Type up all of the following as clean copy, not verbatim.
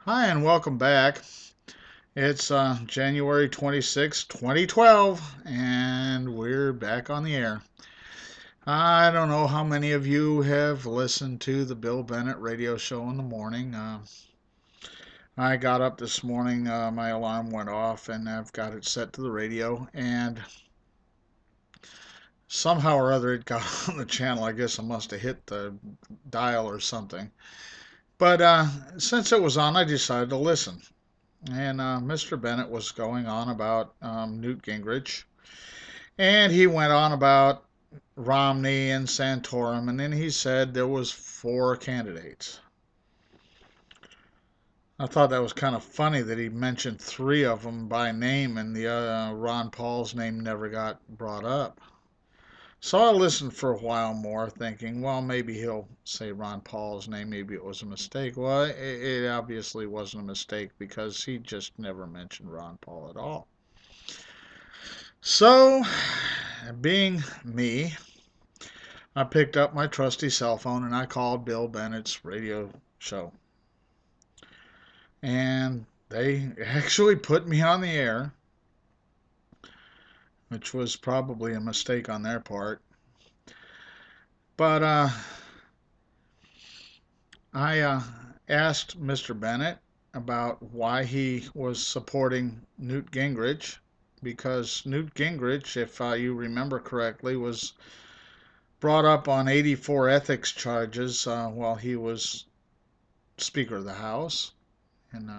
Hi, and welcome back. It's January 26, 2012, and we're back on the air. I don't know how many of you have listened to the Bill Bennett radio show in the morning. I got up this morning, my alarm went off, and I've got it set to the radio, and somehow or other it got on the channel. I guess I must have hit the dial or something. But since it was on, I decided to listen. And Mr. Bennett was going on about Newt Gingrich, and he went on about Romney and Santorum, and then he said there was four candidates. I thought that was kind of funny that he mentioned three of them by name, and the Ron Paul's name never got brought up. So I listened for a while more, thinking, well, maybe he'll say Ron Paul's name. Maybe it was a mistake. Well, it obviously wasn't a mistake because he just never mentioned Ron Paul at all. So, being me, I picked up my trusty cell phone and I called Bill Bennett's radio show. And they actually put me on the air, which was probably a mistake on their part. But I asked Mr. Bennett about why he was supporting Newt Gingrich, because Newt Gingrich, if you remember correctly, was brought up on 84 ethics charges while he was Speaker of the House. And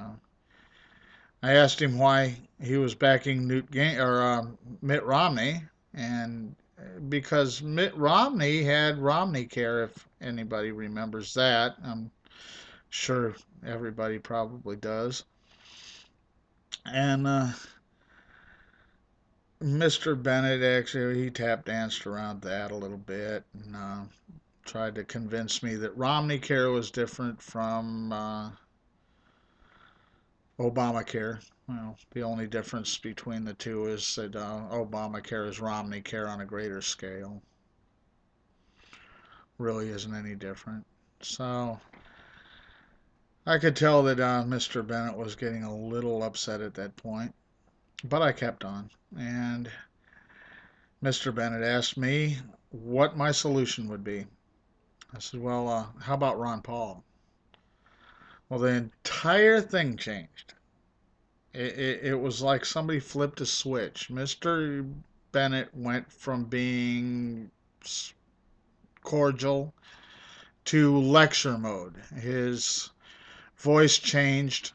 I asked him why he was backing Mitt Romney, and because Mitt Romney had Romney Care, if anybody remembers that. I'm sure everybody probably does. And Mr. Bennett actually he tap danced around that a little bit and tried to convince me that Romney Care was different from Obamacare. Well, the only difference between the two is that Obamacare is Romney Care on a greater scale. Really isn't any different. So I could tell that Mr. Bennett was getting a little upset at that point, but I kept on. And Mr. Bennett asked me what my solution would be. I said, well, how about Ron Paul? Well, the entire thing changed. It was like somebody flipped a switch. Mr. Bennett went from being cordial to lecture mode. His voice changed.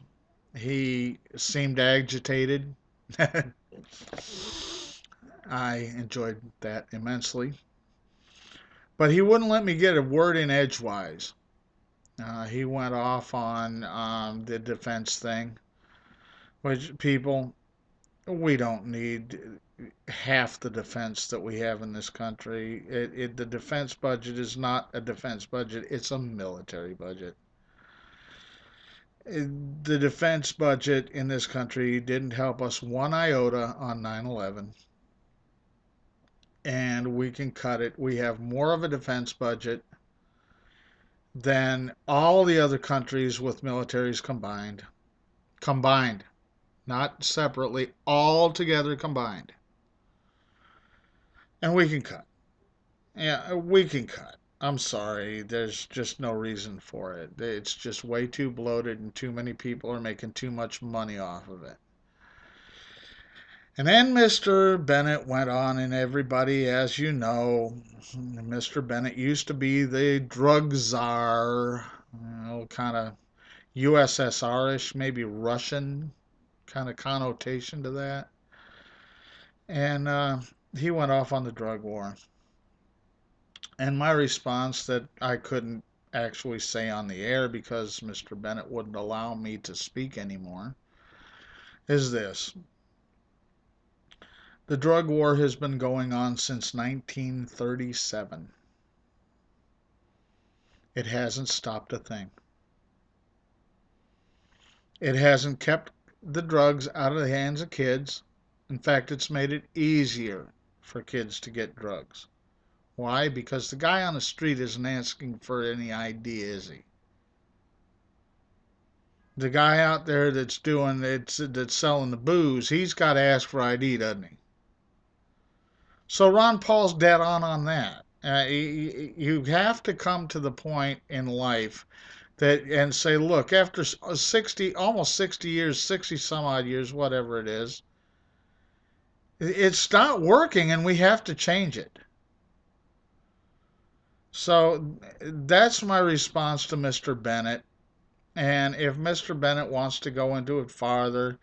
He seemed agitated. I enjoyed that immensely. But he wouldn't let me get a word in edgewise. He went off on the defense thing, which people, we don't need half the defense that we have in this country. The defense budget is not a defense budget, it's a military budget. The defense budget in this country didn't help us one iota on 9/11, and we can cut it. We have more of a defense budget than all the other countries with militaries combined. Combined, not separately, all together combined. And we can cut. Yeah, we can cut. I'm sorry, there's just no reason for it. It's just way too bloated and too many people are making too much money off of it. And then Mr. Bennett went on, and everybody, as you know, Mr. Bennett used to be the drug czar, kind of USSR-ish, maybe Russian kind of connotation to that. And he went off on the drug war. And my response that I couldn't actually say on the air because Mr. Bennett wouldn't allow me to speak anymore is this. The drug war has been going on since 1937. It hasn't stopped a thing. It hasn't kept the drugs out of the hands of kids. In fact, it's made it easier for kids to get drugs. Why? Because the guy on the street isn't asking for any ID, is he? The guy out there that's selling the booze, he's got to ask for ID, doesn't he? So Ron Paul's dead on that. You have to come to the point in life that and say, look, after 60, almost 60 years, 60 some odd years, whatever it is, it's not working, and we have to change it. So that's my response to Mr. Bennett. And if Mr. Bennett wants to go into it farther,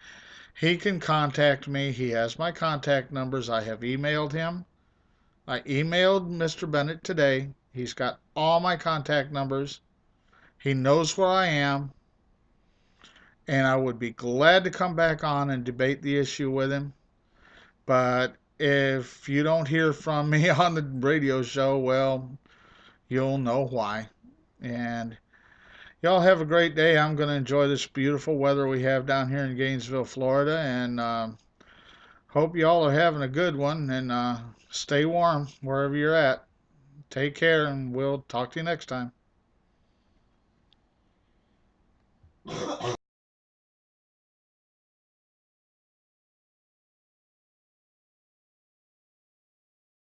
he can contact me. He has my contact numbers. I have emailed him. I emailed Mr. Bennett today. He's got all my contact numbers. He knows where I am. And I would be glad to come back on and debate the issue with him. But if you don't hear from me on the radio show, well, you'll know why. And y'all have a great day. I'm going to enjoy this beautiful weather we have down here in Gainesville, Florida, and hope y'all are having a good one. And stay warm wherever you're at. Take care, and we'll talk to you next time.